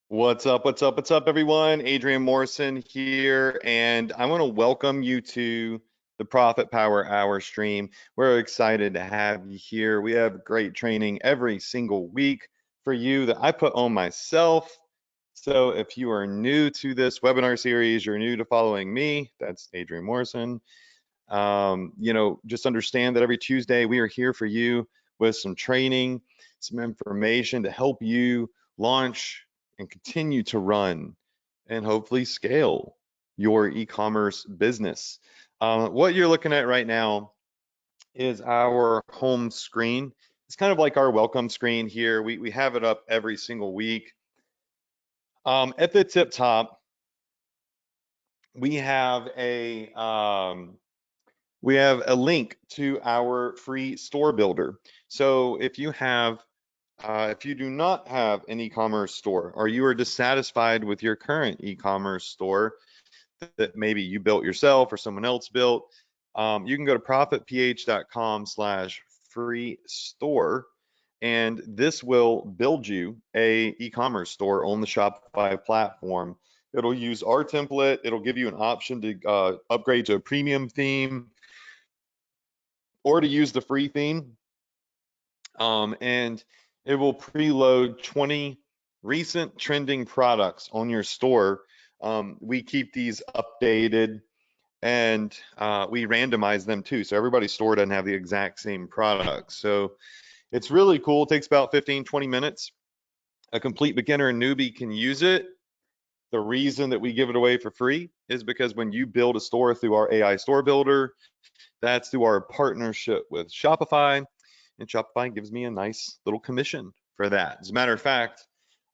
What's up? What's up? What's up, everyone? Adrian Morrison here, and I want to welcome you to the Profit Power Hour stream. We're excited to have you here. We have great training every single week for you that I put on myself. So if you are new to this webinar series, you're new to following me, that's Adrian Morrison. Just understand that every Tuesday we are here for you with some training, some information to help you launch and continue to run and hopefully scale your e-commerce business. What you're looking at right now is our home screen. It's kind of like our welcome screen here. We have it up every single week. At the tip top, we have a link to our free store builder. So if you do not have an e-commerce store, or you are dissatisfied with your current e-commerce store that maybe you built yourself or someone else built, you can go to profitph.com/free store, and this will build you a e-commerce store on the Shopify platform. It'll use our template. It'll give you an option to upgrade to a premium theme or to use the free theme. And it will preload 20 recent trending products on your store. We keep these updated, and we randomize them too. So everybody's store doesn't have the exact same product. So it's really cool. It takes about 15, 20 minutes. A complete beginner and newbie can use it. The reason that we give it away for free is because when you build a store through our AI store builder, that's through our partnership with Shopify, and Shopify gives me a nice little commission for that. As a matter of fact,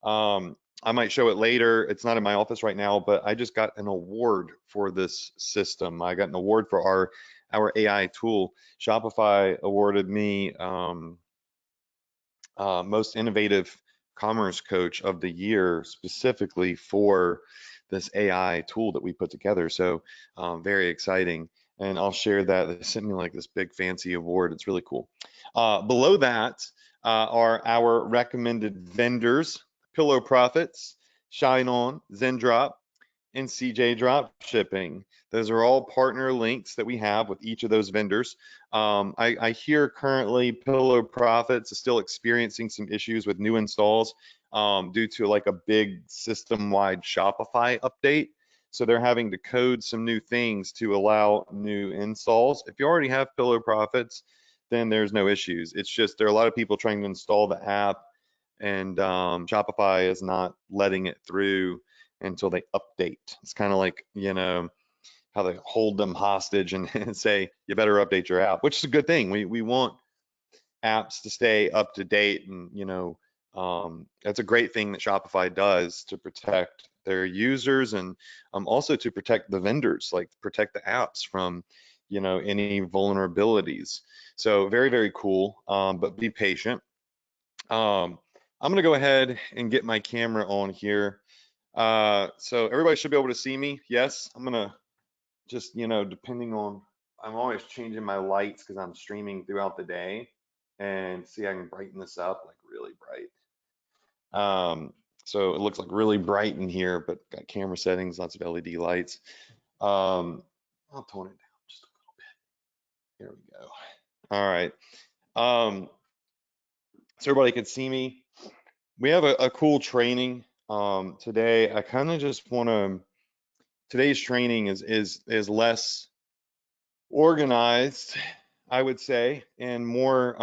I might show it later. It's not in my office right now, but I just got an award for this system. I got an award for our AI tool. Shopify awarded me most innovative commerce coach of the year specifically for this AI tool that we put together. So very exciting. And I'll share that. They sent me like this big fancy award. It's really cool. Below that are our recommended vendors: Pillow Profits, Shine On, Zendrop, and CJ Dropshipping. Those are all partner links that we have with each of those vendors. I hear currently Pillow Profits is still experiencing some issues with new installs due to like a big system-wide Shopify update. So they're having to code some new things to allow new installs. If you already have Pillow Profits, then there's no issues. It's just there are a lot of people trying to install the app, and Shopify is not letting it through until they update. It's kind of like, how they hold them hostage and say, you better update your app, which is a good thing. We want apps to stay up to date, and that's a great thing that Shopify does to protect their users, and also to protect the vendors, like protect the apps from any vulnerabilities. So very, very cool, but be patient. I'm gonna go ahead and get my camera on here. So everybody should be able to see me. Yes, I'm gonna just, depending on, I'm always changing my lights because I'm streaming throughout the day, and see, I can brighten this up like really bright. So it looks like really bright in here, but got camera settings, lots of LED lights. I'll tone it down just a little bit. Here we go. All right. So everybody can see me. We have a cool training today. I kind of just want to, today's training is less organized, I would say, and more,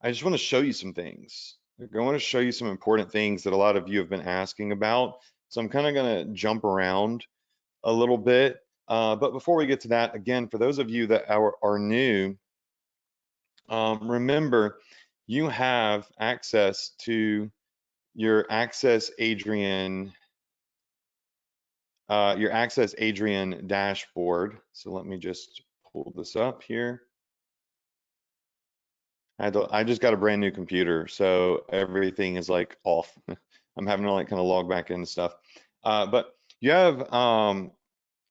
I just want to show you some things. I want to show you some important things that a lot of you have been asking about. So I'm kind of going to jump around a little bit. But before we get to that, again, for those of you that are new, remember, you have access to your Access Adrian dashboard. So let me just pull this up here. I just got a brand new computer, so everything is like off. I'm having to like kind of log back into stuff. But you have an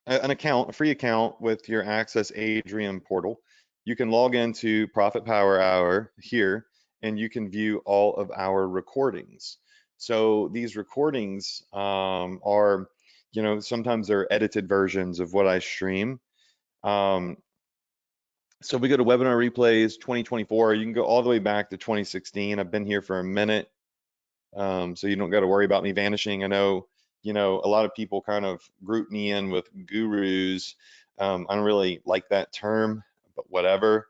account, a free account with your Access Adrian portal. You can log into Profit Power Hour here, and you can view all of our recordings. So these recordings are, sometimes they're edited versions of what I stream. Um, so we go to webinar replays 2024. You can go all the way back to 2016. I've been here for a minute, so you don't got to worry about me vanishing. I know, a lot of people kind of group me in with gurus. I don't really like that term, but whatever.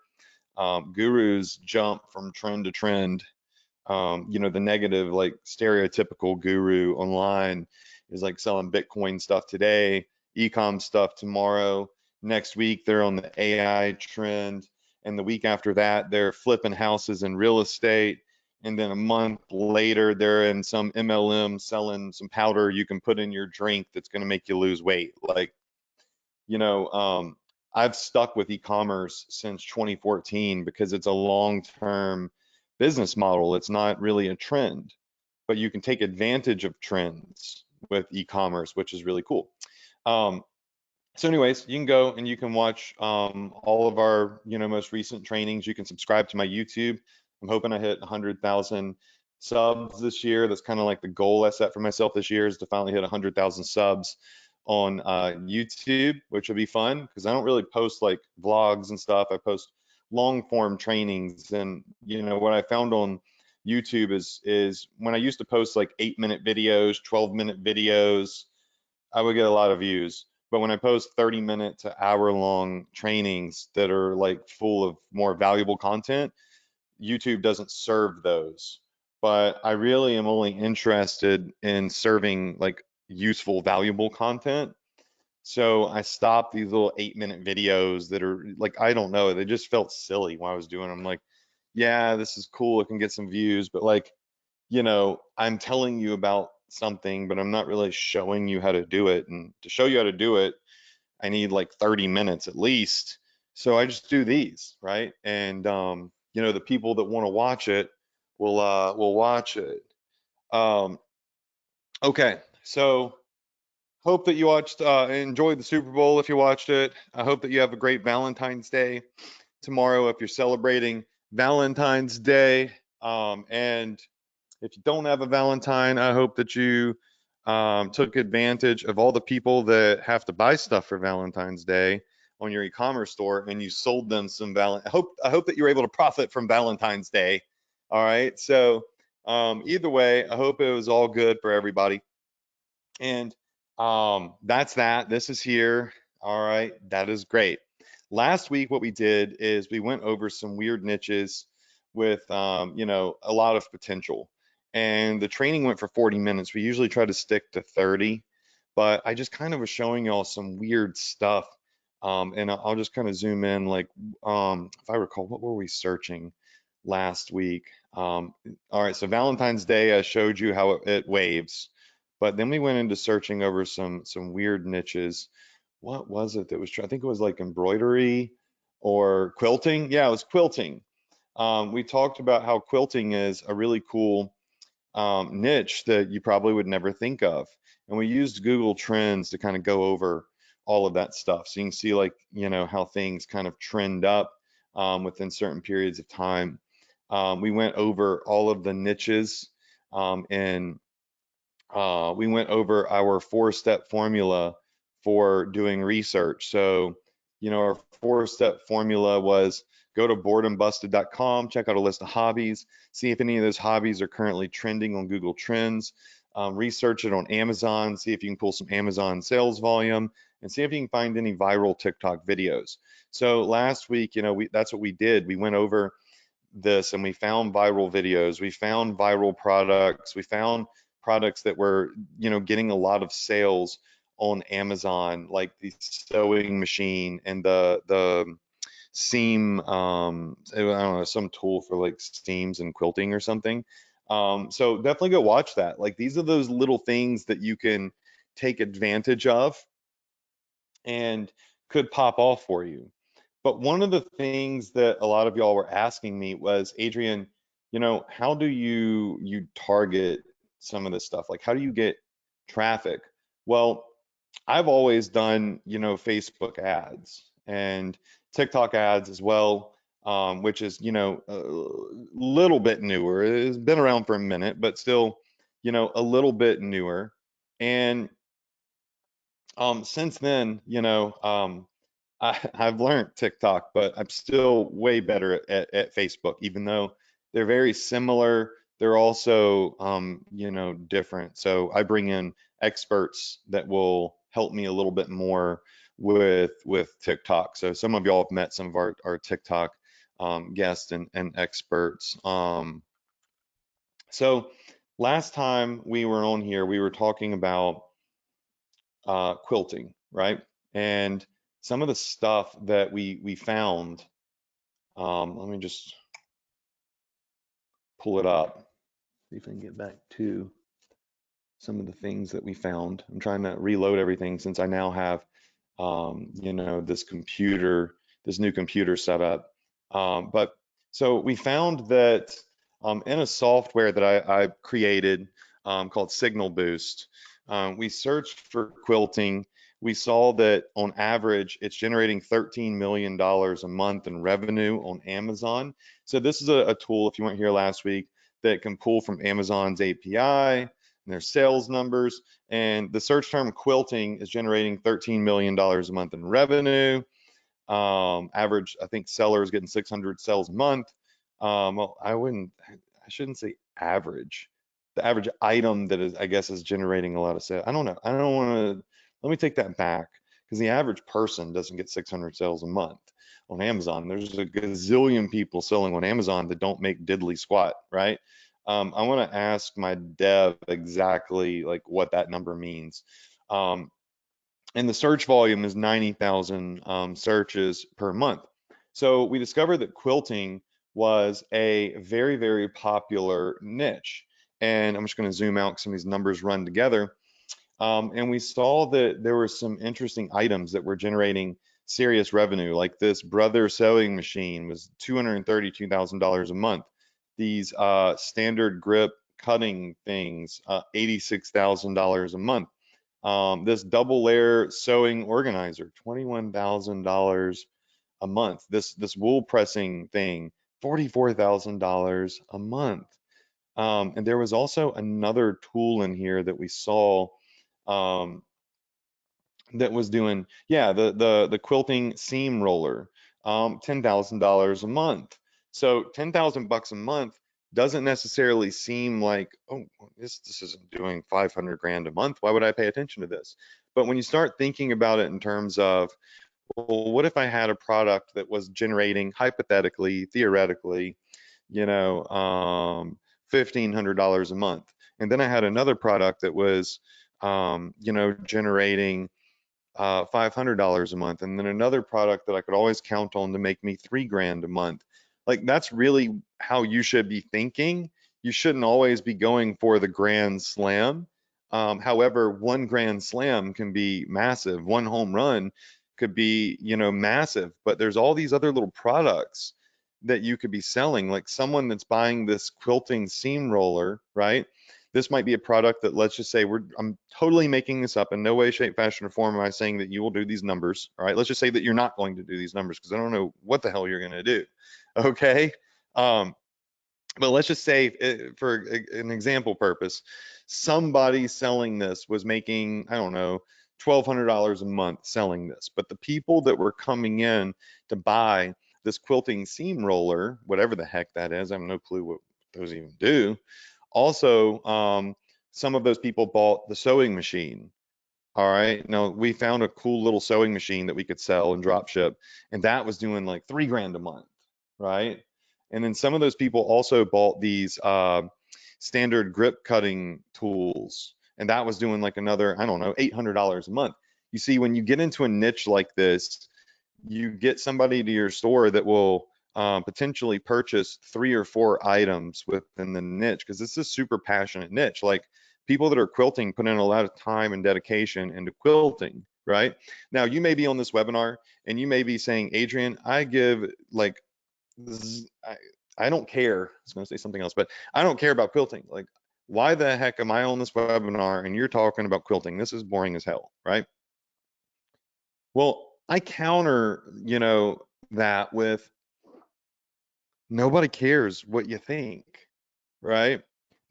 Gurus jump from trend to trend. The negative, like stereotypical guru online is like selling Bitcoin stuff today, ecom stuff tomorrow. Next week, they're on the AI trend. And the week after that, they're flipping houses in real estate. And then a month later, they're in some MLM selling some powder you can put in your drink that's going to make you lose weight. Like, you know, um, I've stuck with e-commerce since 2014 because it's a long-term business model. It's not really a trend, but you can take advantage of trends with e-commerce, which is really cool. Um, so anyways, you can go and you can watch all of our, most recent trainings. You can subscribe to my YouTube. I'm hoping I hit 100,000 subs this year. That's kind of like the goal I set for myself this year, is to finally hit 100,000 subs on YouTube, which will be fun because I don't really post like vlogs and stuff. I post long form trainings. And what I found on YouTube is when I used to post like 8-minute videos, 12-minute videos, I would get a lot of views. But when I post 30-minute to hour-long trainings that are like full of more valuable content, YouTube doesn't serve those. But I really am only interested in serving like useful, valuable content. So I stopped these little 8-minute videos that are like, I don't know, they just felt silly when I was doing them. Like, yeah, this is cool, it can get some views, but like, I'm telling you about something, but I'm not really showing you how to do it. And to show you how to do it, I need like 30 minutes at least. So I just do these, right? And the people that want to watch it will watch it. Um, okay, so hope that you watched, enjoyed the Super Bowl if you watched it. I hope that you have a great Valentine's Day tomorrow if you're celebrating Valentine's Day. And if you don't have a Valentine, I hope that you took advantage of all the people that have to buy stuff for Valentine's Day on your e-commerce store, and you sold them some I hope that you were able to profit from Valentine's Day. All right. So either way, I hope it was all good for everybody. And that's that. This is here. All right. That is great. Last week, what we did is we went over some weird niches with, a lot of potential. And the training went for 40 minutes. We usually try to stick to 30, but I just kind of was showing y'all some weird stuff. And I'll just kind of zoom in. Like, if I recall, what were we searching last week? All right. So Valentine's Day, I showed you how it waves. But then we went into searching over some weird niches. What was it that was? I think it was like embroidery or quilting. Yeah, it was quilting. We talked about how quilting is a really cool niche that you probably would never think of. And we used Google Trends to kind of go over all of that stuff. So you can see like, how things kind of trend up within certain periods of time. We went over all of the niches and we went over our 4-step formula for doing research. So, our 4-step formula was go to boredombusted.com, check out a list of hobbies, see if any of those hobbies are currently trending on Google Trends, research it on Amazon, see if you can pull some Amazon sales volume, and see if you can find any viral TikTok videos. So last week, that's what we did. We went over this and we found viral videos, we found viral products, we found products that were, getting a lot of sales on Amazon, like the sewing machine and the seam, I don't know, some tool for like seams and quilting or something. So definitely go watch that. Like these are those little things that you can take advantage of and could pop off for you. But one of the things that a lot of y'all were asking me was, Adrian, how do you target some of this stuff? Like, how do you get traffic? Well, I've always done, Facebook ads and TikTok ads as well, which is, a little bit newer. It's been around for a minute, but still, a little bit newer. And since then, I've learned TikTok, but I'm still way better at Facebook, even though they're very similar. They're also, different. So I bring in experts that will help me a little bit more with TikTok. So some of y'all have met some of our TikTok guests and experts. So last time we were on here, we were talking about quilting, right? And some of the stuff that we found, let me just pull it up, see if I can get back to some of the things that we found. I'm trying to reload everything since I now have, this new computer set up. But so we found that in a software that I created called Signal Boost, we searched for quilting. We saw that on average, it's generating $13 million a month in revenue on Amazon. So this is a tool, if you weren't here last week, that can pull from Amazon's API and their sales numbers. And the search term quilting is generating $13 million a month in revenue. Average, I think sellers getting 600 sales a month. Well, I shouldn't say average. The average item that is, I guess, is generating a lot of sales. I don't know. I don't want to, let me take that back, because the average person doesn't get 600 sales a month on Amazon. There's a gazillion people selling on Amazon that don't make diddly squat, right? I want to ask my dev exactly like what that number means. And the search volume is 90,000 searches per month. So we discovered that quilting was a very, very popular niche. And I'm just going to zoom out because some of these numbers run together. And we saw that there were some interesting items that were generating serious revenue, like this Brother sewing machine was $232,000 a month. These standard grip cutting things, $86,000 a month. This double layer sewing organizer, $21,000 a month. This wool pressing thing, $44,000 a month. And there was also another tool in here that we saw um, that was doing, yeah, the quilting seam roller, $10,000 a month. So 10,000 bucks a month doesn't necessarily seem like, oh, this isn't doing 500 grand a month. Why would I pay attention to this? But when you start thinking about it in terms of, well, what if I had a product that was generating hypothetically, theoretically, $1,500 a month, and then I had another product that was, generating $500 a month, and then another product that I could always count on to make me 3 grand a month. Like that's really how you should be thinking. You shouldn't always be going for the grand slam. However, one grand slam can be massive. One home run could be, massive. But there's all these other little products that you could be selling. Like someone that's buying this quilting seam roller, right? This might be a product that, let's just say, I'm totally making this up in no way, shape, fashion, or form am I saying that you will do these numbers. All right, let's just say that you're not going to do these numbers because I don't know what the hell you're going to do. Okay. But let's just say, for an example purpose, somebody selling this was making, I don't know, $1,200 a month selling this. But the people that were coming in to buy this quilting seam roller, whatever the heck that is, I have no clue what those even do. Also, some of those people bought the sewing machine. All right. Now we found a cool little sewing machine that we could sell and drop ship, and that was doing like 3 grand a month, right? And then some of those people also bought these standard grip cutting tools, and that was doing like another, I don't know, $800 a month. You see, when you get into a niche like this, you get somebody to your store that will potentially purchase 3 or 4 items within the niche, because this is a super passionate niche. Like people that are quilting put in a lot of time and dedication into quilting, right? Now you may be on this webinar and you may be saying, Adrian, I give like, I don't care. I was going to say something else, but I don't care about quilting. Like, why the heck am I on this webinar and you're talking about quilting? This is boring as hell, right? Well, I counter, that with nobody cares what you think, right?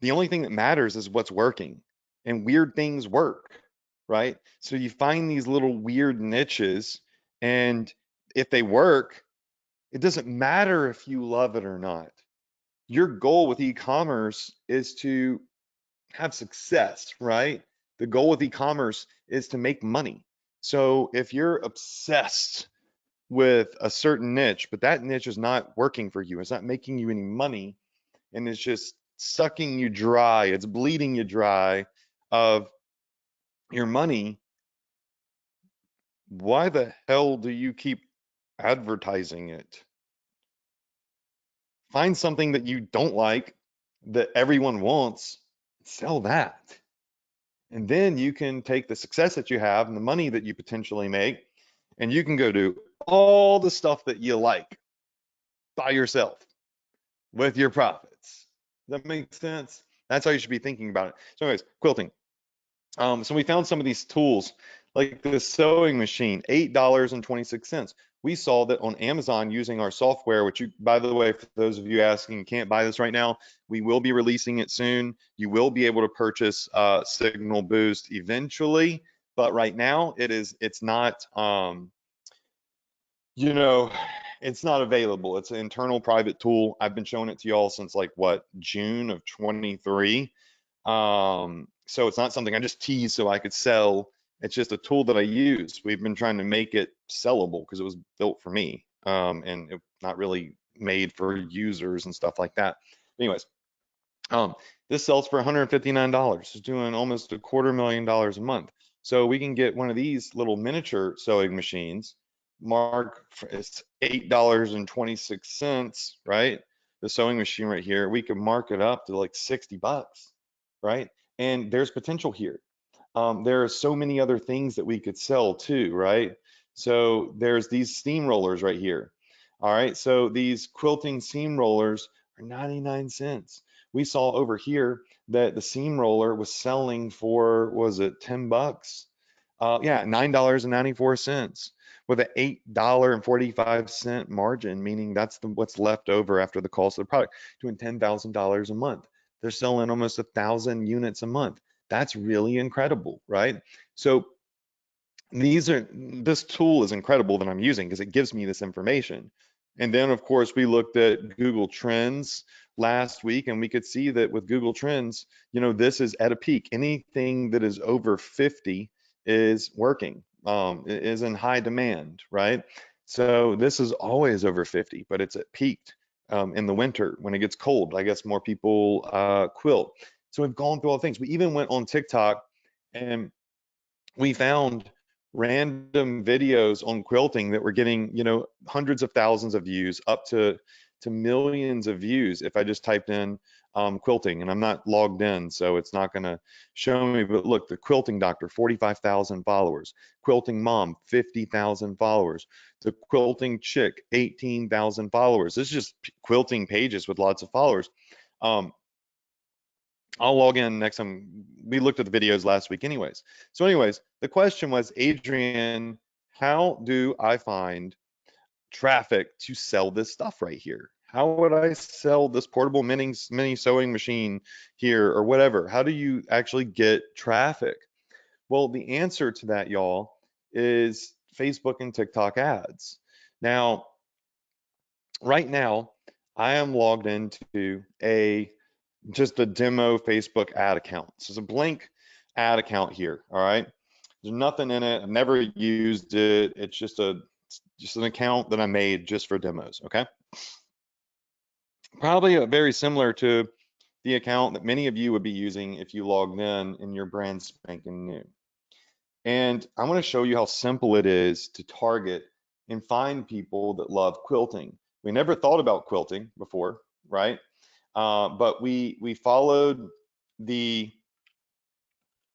The only thing that matters is what's working, and weird things work, right? So you find these little weird niches, and if they work, it doesn't matter if you love it or not. Your goal with e-commerce is to have success, right? The goal with e-commerce is to make money. So if you're obsessed with a certain niche, but that niche is not working for you, it's not making you any money, and it's just sucking you dry, it's bleeding you dry of your money, why the hell do you keep advertising it? Find something that you don't like that everyone wants, sell that. And then you can take the success that you have and the money that you potentially make, and you can go do all the stuff that you like by yourself with your profits. Does that make sense? That's how you should be thinking about it. So anyways, quilting. So we found some of these tools, like the sewing machine, $8.26. We saw that on Amazon using our software, which you, by the way, for those of you asking, can't buy this right now, we will be releasing it soon. You will be able to purchase Signal Boost eventually, but right now it's not, you know, it's not available. It's an internal private tool. I've been showing it to y'all since like what, June of 23. So it's not something I just tease so I could sell. It's just a tool that I use. We've been trying to make it sellable because it was built for me, and it, not really made for users and stuff like that. Anyways, um, this sells for $159. It's doing almost $250,000 a month. So we can get one of these little miniature sewing machines. It's $8.26, right? The sewing machine right here. We could mark it up to like 60 bucks, right? And there's potential here. There are so many other things that we could sell too, right? So there's these steamrollers right here. All right, so these quilting seam rollers are 99 cents. We saw over here that the seam roller was selling for, was it 10 bucks? Yeah, $9.94 with an $8.45 margin, meaning that's what's left over after the cost of the product, doing $10,000 a month. They're selling almost 1,000 units a month. That's really incredible, right? So this tool is incredible that I'm using because it gives me this information. And then of course we looked at Google Trends last week, and we could see that with Google Trends, this is at a peak. Anything that is over 50 is working, is in high demand, right? So this is always over 50, but it's at peaked in the winter when it gets cold. I guess more people quilt. So we've gone through all things. We even went on TikTok and we found random videos on quilting that were getting, hundreds of thousands of views, up to millions of views if I just typed in quilting, and I'm not logged in, so it's not going to show me. But look, the quilting doctor, 45,000 followers. Quilting mom, 50,000 followers. The quilting chick, 18,000 followers. This is just quilting pages with lots of followers. I'll log in next time. We looked at the videos last week anyways. So anyways, the question was, Adrian, how do I find traffic to sell this stuff right here? How would I sell this portable mini sewing machine here or whatever? How do you actually get traffic? Well, the answer to that, y'all, is Facebook and TikTok ads. Now, right now, I am logged into just a demo Facebook ad account. So it's a blank ad account here, all right? There's nothing in it. I've never used it. It's just an account that I made just for demos, okay? Probably very similar to the account that many of you would be using if you logged in your brand spanking new. And I'm going to show you how simple it is to target and find people that love quilting. We never thought about quilting before, right? But we followed the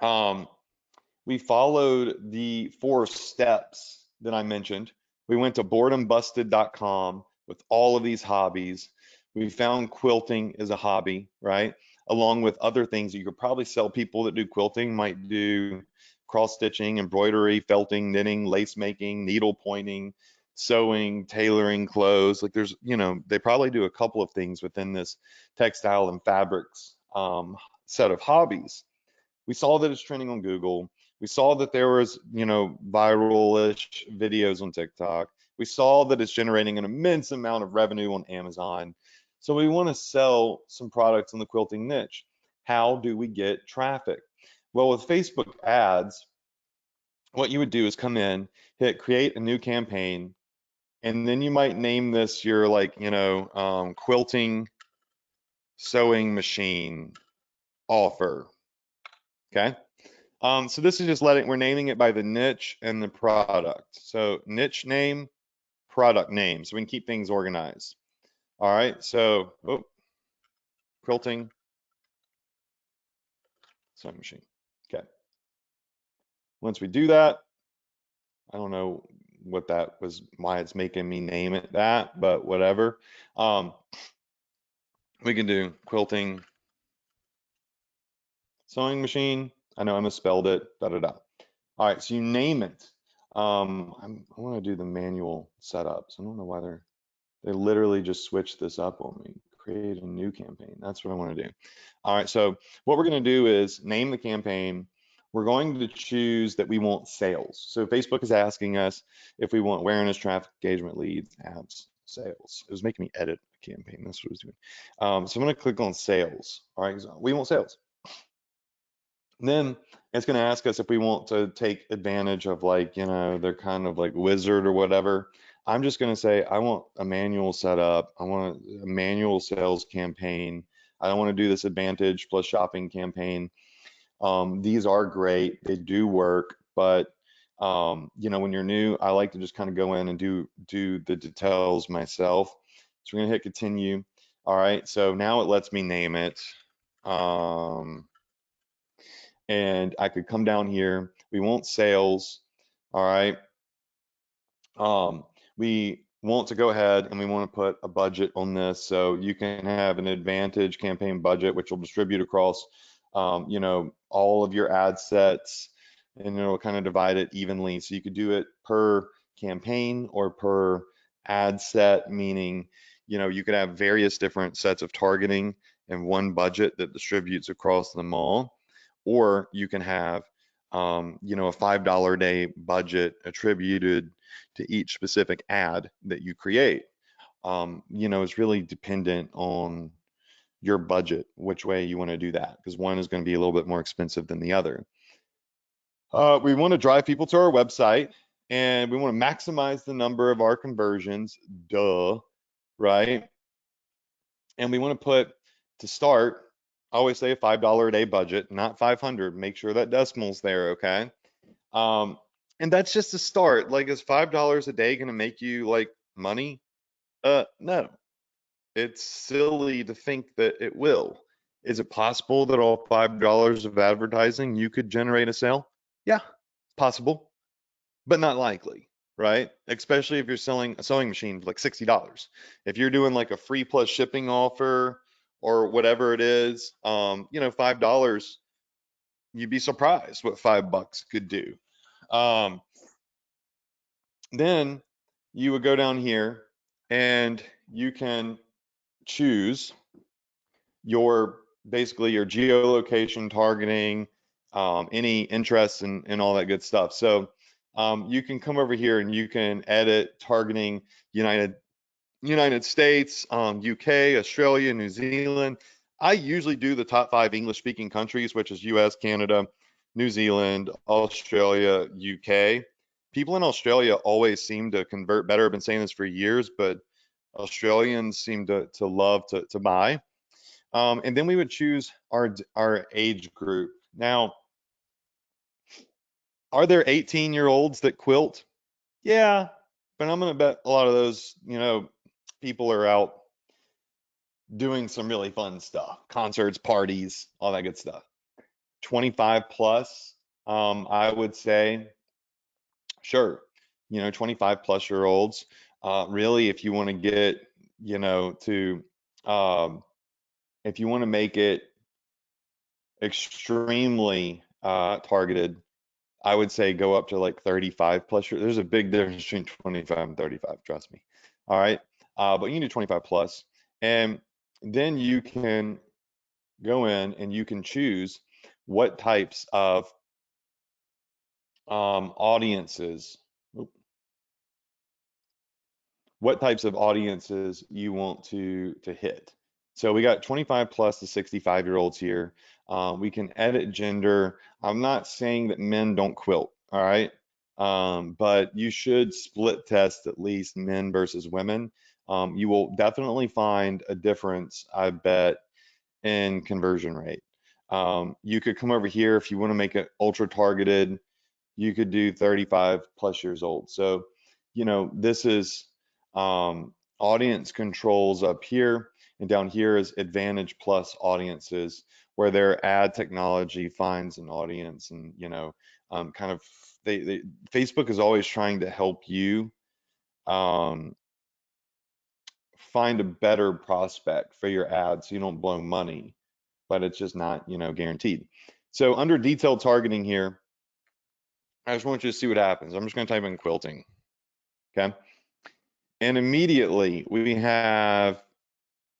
we followed the 4 steps that I mentioned. We went to boredombusted.com with all of these hobbies. We found quilting as a hobby, right? Along with other things that you could probably sell. People that do quilting might do cross stitching, embroidery, felting, knitting, lace making, needle pointing, sewing, tailoring clothes. Like there's, they probably do a couple of things within this textile and fabrics set of hobbies. We saw that it's trending on Google. We saw that there was, viral-ish videos on TikTok. We saw that it's generating an immense amount of revenue on Amazon. So we want to sell some products in the quilting niche. How do we get traffic? Well, with Facebook ads, what you would do is come in, hit create a new campaign, and then you might name this your quilting sewing machine offer. Okay. So this is just we're naming it by the niche and the product. So niche name, product name, so we can keep things organized. All right, so quilting sewing machine. Okay. Once we do that, I don't know what that was, why it's making me name it that, but whatever. We can do quilting sewing machine. I know I misspelled it, da da da. All right, so you name it. I want to do the manual setup, so I don't know why they literally just switched this up on me. Create a new campaign. That's what I want to do. All right, so what we're going to do is name the campaign. We're going to choose that we want sales. So Facebook is asking us if we want awareness, traffic, engagement, leads, ads, sales. It was making me edit a campaign. That's what it was doing. So I'm going to click on sales. All right, so we want sales. And then it's going to ask us if we want to take advantage of their kind of like wizard or whatever. I'm just going to say I want a manual setup. I want a manual sales campaign. I don't want to do this advantage plus shopping campaign. These are great. They do work, but when you're new, I like to just kind of go in and do the details myself. So we're going to hit continue. All right. So now it lets me name it. And I could come down here. We want sales. All right. We want to go ahead and we want to put a budget on this. So you can have an advantage campaign budget, which will distribute across, all of your ad sets, and it'll kind of divide it evenly. So you could do it per campaign or per ad set, meaning, you could have various different sets of targeting and one budget that distributes across them all. Or you can have, a $5 a day budget attributed to each specific ad that you create. It's really dependent on your budget, which way you want to do that, because one is going to be a little bit more expensive than the other. We want to drive people to our website, and we want to maximize the number of our conversions, right? And we want to put, to start, I always say a $5 a day budget, not 500. Make sure that decimal's there, okay? And that's just a start. Like, is $5 a day going to make you like money? No. It's silly to think that it will. Is it possible that all $5 of advertising you could generate a sale? Yeah, possible, but not likely, right? Especially if you're selling a sewing machine for like $60. If you're doing like a free plus shipping offer or whatever it is, $5, you'd be surprised what $5 could do. Then you would go down here and you can choose basically your geolocation targeting, any interests and all that good stuff. So you can come over here and you can edit targeting United States, UK, Australia, New Zealand. I usually do the top 5 English speaking countries, which is US, Canada, New Zealand, Australia, UK. People in Australia always seem to convert better. I've been saying this for years, but Australians seem to love to buy. And then we would choose our age group. Now, are there 18-year-olds that quilt? Yeah, but I'm going to bet a lot of those, people are out doing some really fun stuff, concerts, parties, all that good stuff. 25 plus, I would say, sure, 25 plus year olds. Really, if you want to get, to, if you want to make it extremely targeted, I would say go up to like 35 plus. There's a big difference between 25 and 35, trust me. All right. But you can do 25 plus. And then you can go in and you can choose what types of audiences, what types of audiences you want to hit. So we got 25 plus to 65-year-olds here. We can edit gender. I'm not saying that men don't quilt, all right? But you should split test at least men versus women. You will definitely find a difference, I bet, in conversion rate. You could come over here if you want to make it ultra targeted. You could do 35 plus years old. So, this is audience controls up here, and down here is Advantage Plus audiences, where their ad technology finds an audience, and kind of Facebook is always trying to help you um, find a better prospect for your ads so you don't blow money, but it's just not, guaranteed. So under detailed targeting here, I just want you to see what happens. I'm just going to type in quilting, okay? And immediately we have,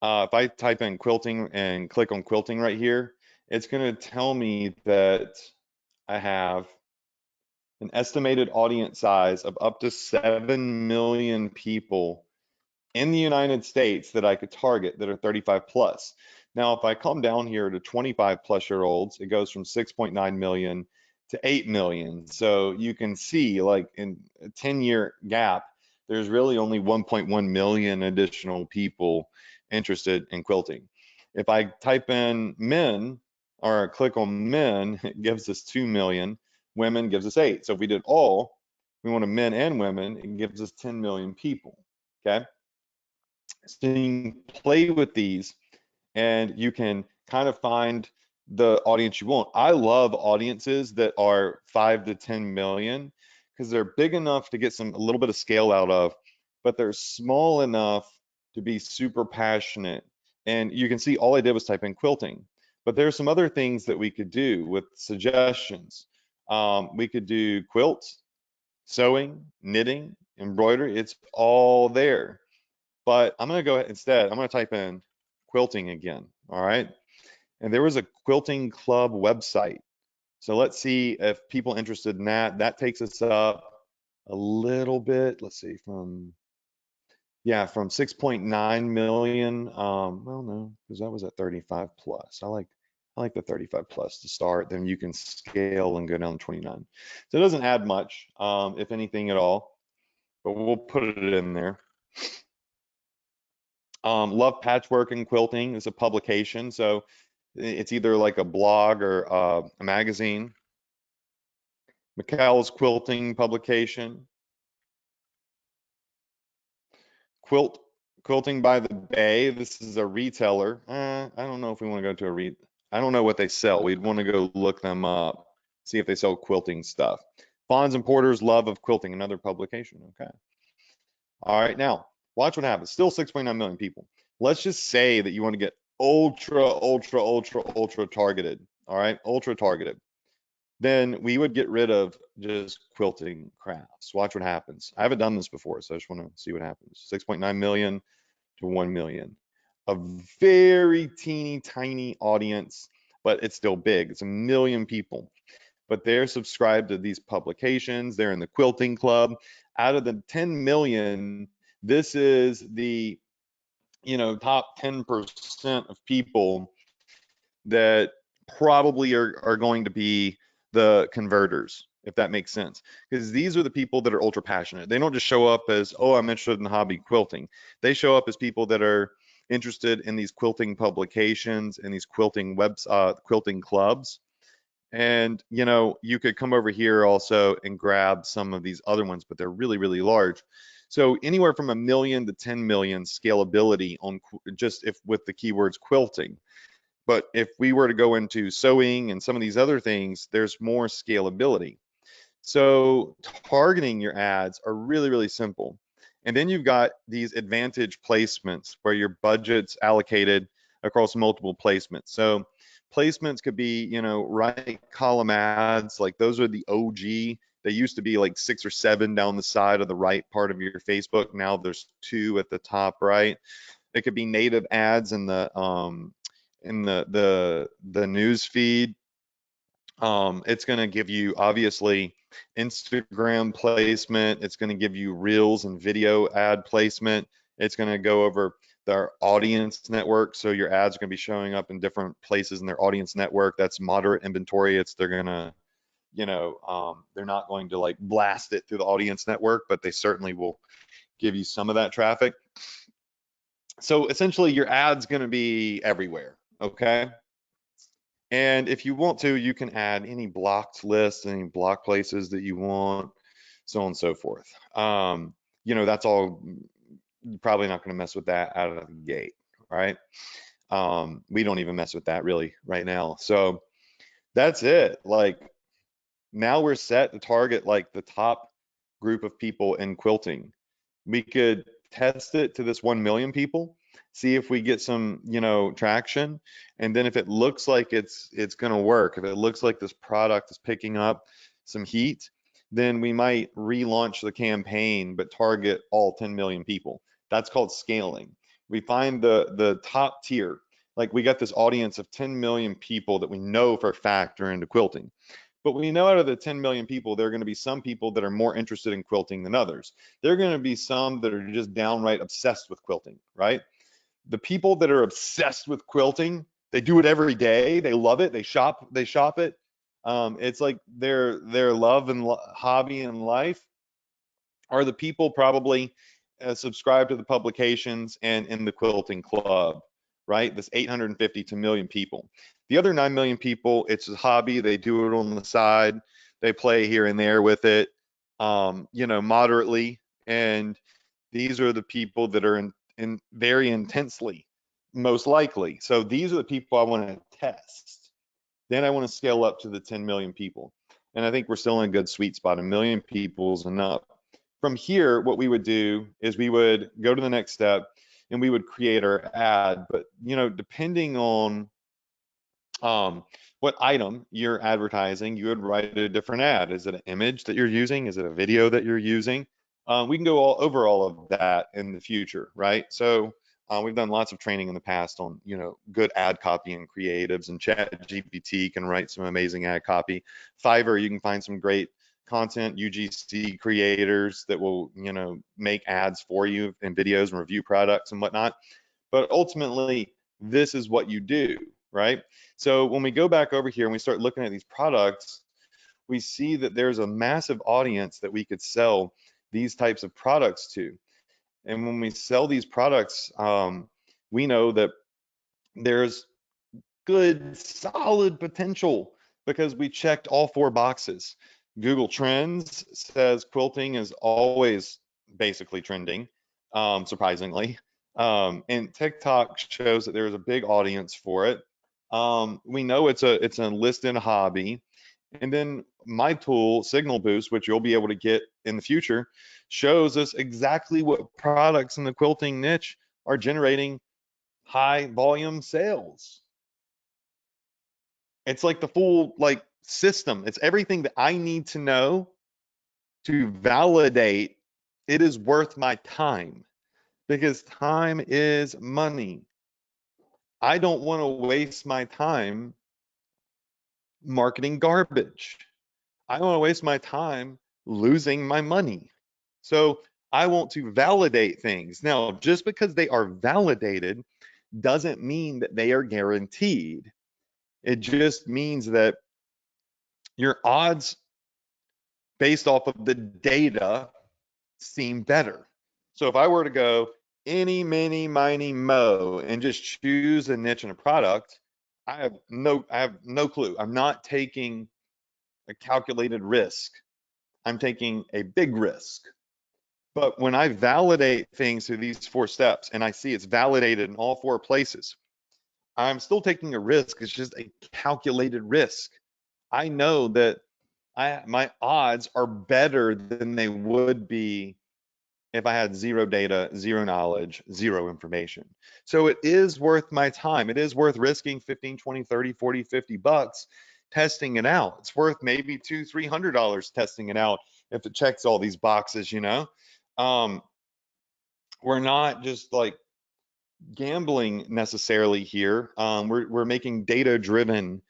if I type in quilting and click on quilting right here, it's going to tell me that I have an estimated audience size of up to 7 million people in the United States that I could target that are 35 plus. Now, if I come down here to 25 plus year olds, it goes from 6.9 million to 8 million. So you can see, like, in a 10-year gap, there's really only 1.1 million additional people interested in quilting. If I type in men or click on men, it gives us 2 million. Women gives us 8. So if we did all, we want men and women, it gives us 10 million people. Okay. So you can play with these and you can kind of find the audience you want. I love audiences that are 5 to 10 million because they're big enough to get a little bit of scale out of, but they're small enough to be super passionate. And you can see all I did was type in quilting, but there's some other things that we could do with suggestions. We could do quilts, sewing, knitting, embroidery. It's all there. But I'm going to go ahead instead, I'm going to type in quilting again. All right. And there was a quilting club website. So let's see if people interested in that. That takes us up a little bit. Let's see, from 6.9 million. Well, no, because that was at 35 plus. I like the 35 plus to start. Then you can scale and go down to 29. So it doesn't add much, if anything at all, but we'll put it in there. Love Patchwork and Quilting is a publication. So it's either like a blog or a magazine. McCall's Quilting publication. Quilting by the Bay. This is a retailer. I don't know if we want to go to I don't know what they sell. We'd want to go look them up, see if they sell quilting stuff. Fawns and Porter's Love of Quilting, another publication. Okay. All right, now watch what happens. Still 6.9 million people. Let's just say that you want to get ultra, ultra, ultra, ultra targeted. All right, ultra targeted. Then we would get rid of just quilting crafts. Watch what happens. I haven't done this before, so I just want to see what happens. 6.9 million to 1 million. A very teeny tiny audience, but it's still big. It's 1 million people. But they're subscribed to these publications. They're in the quilting club. Out of the 10 million, this is the top 10% of people that probably are going to be the converters, if that makes sense. Because these are the people that are ultra passionate. They don't just show up as, oh, I'm interested in the hobby quilting. They show up as people that are interested in these quilting publications and these quilting quilting clubs. And you could come over here also and grab some of these other ones, but they're really, really large. So anywhere from 1 million to 10 million scalability on just if with the keywords quilting. But if we were to go into sewing and some of these other things, there's more scalability. So targeting your ads are really, really simple. And then you've got these advantage placements where your budget's allocated across multiple placements. So placements could be, right column ads, like those are the OG. They used to be like 6 or 7 down the side of the right part of your Facebook. Now there's 2 at the top right. It could be native ads in the in the news feed. It's going to give you obviously Instagram placement. It's going to give you reels and video ad placement. It's going to go over their audience network. So your ads are going to be showing up in different places in their audience network. That's moderate inventory. They're going to, they're not going to like blast it through the audience network, but they certainly will give you some of that traffic. So essentially your ad's going to be everywhere. Okay. And if you want to, you can add any blocked lists, any block places that you want, so on and so forth. That's all, you're probably not going to mess with that out of the gate, right? We don't even mess with that really right now. So that's it. Like now we're set to target like the top group of people in quilting. We could test it to this 1 million people, see if we get some, traction. And then if it looks like it's going to work, if it looks like this product is picking up some heat, then we might relaunch the campaign, but target all 10 million people. That's called scaling. We find the top tier. Like we got this audience of 10 million people that we know for a fact are into quilting. But we know out of the 10 million people, there are going to be some people that are more interested in quilting than others. There are going to be some that are just downright obsessed with quilting, right? The people that are obsessed with quilting, they do it every day. They love it. They shop it. It's like their love and hobby in life are the people probably subscribe to the publications and in the quilting club, right? This 850 to million people. The other 9 million people, it's a hobby. They do it on the side. They play here and there with it, moderately. And these are the people that are in very intensely, most likely. So these are the people I want to test. Then I want to scale up to the 10 million people. And I think we're still in a good sweet spot. 1 million people is enough. From here, what we would do is we would go to the next step and we would create our ad. But, depending on what item you're advertising, you would write a different ad. Is it an image that you're using? Is it a video that you're using? We can go over all of that in the future, right? So we've done lots of training in the past on, good ad copy and creatives, and ChatGPT can write some amazing ad copy. Fiverr, you can find some great content UGC creators that will, make ads for you and videos and review products and whatnot. But ultimately, this is what you do, right? So when we go back over here and we start looking at these products, we see that there's a massive audience that we could sell these types of products to. And when we sell these products, we know that there's good, solid potential because we checked all 4 boxes. Google Trends says quilting is always basically trending, surprisingly. And TikTok shows that there's a big audience for it. We know it's a listed hobby. And then my tool, Signal Boost, which you'll be able to get in the future, shows us exactly what products in the quilting niche are generating high volume sales. It's like the full like system. It's everything that I need to know to validate it is worth my time, because time is money. I don't want to waste my time marketing garbage. I don't want to waste my time losing my money. So I want to validate things. Now, just because they are validated doesn't mean that they are guaranteed. It just means that your odds based off of the data seem better. So if I were to go any, mini, miny, mo, and just choose a niche and a product, I have no clue. I'm not taking a calculated risk. I'm taking a big risk. But when I validate things through these 4 steps and I see it's validated in all 4 places, I'm still taking a risk. It's just a calculated risk. I know that my odds are better than they would be if I had zero data, zero knowledge, zero information. So it is worth my time. It is worth risking 15, 20, 30, 40, 50 bucks testing it out. It's worth maybe $200, $300 testing it out if it checks all these boxes, Um, we're not just like gambling necessarily here. We're making data-driven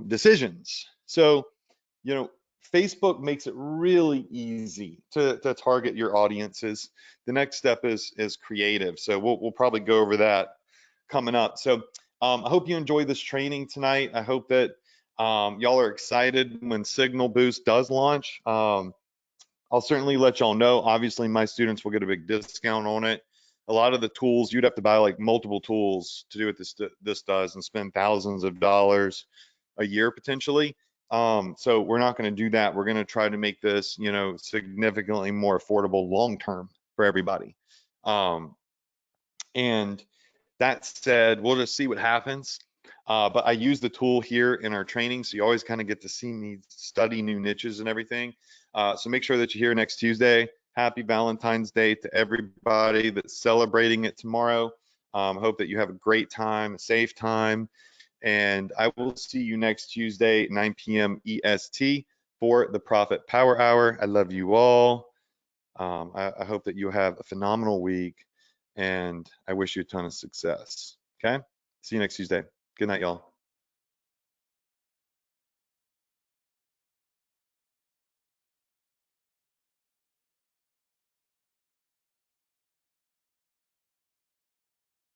decisions. So, you know, Facebook makes it really easy to target your audiences. The next step is creative. So we'll probably go over that coming up. So I hope you enjoyed this training tonight. I hope that y'all are excited when Signal Boost does launch. I'll certainly let y'all know. Obviously, my students will get a big discount on it. A lot of the tools, you'd have to buy like multiple tools to do what this does and spend thousands of dollars a year potentially. So we're not going to do that. We're going to try to make this, you know, significantly more affordable long term for everybody. And that said, we'll just see what happens. But I use the tool here in our training, so you always kind of get to see me study new niches and everything. So make sure that you're here next Tuesday. Happy Valentine's Day to everybody that's celebrating it tomorrow. Hope that you have a great time, a safe time, and I will see you next Tuesday, 9 p.m. EST for the Profit Power Hour. I love you all. I hope that you have a phenomenal week, and I wish you a ton of success. Okay? See you next Tuesday. Good night, y'all.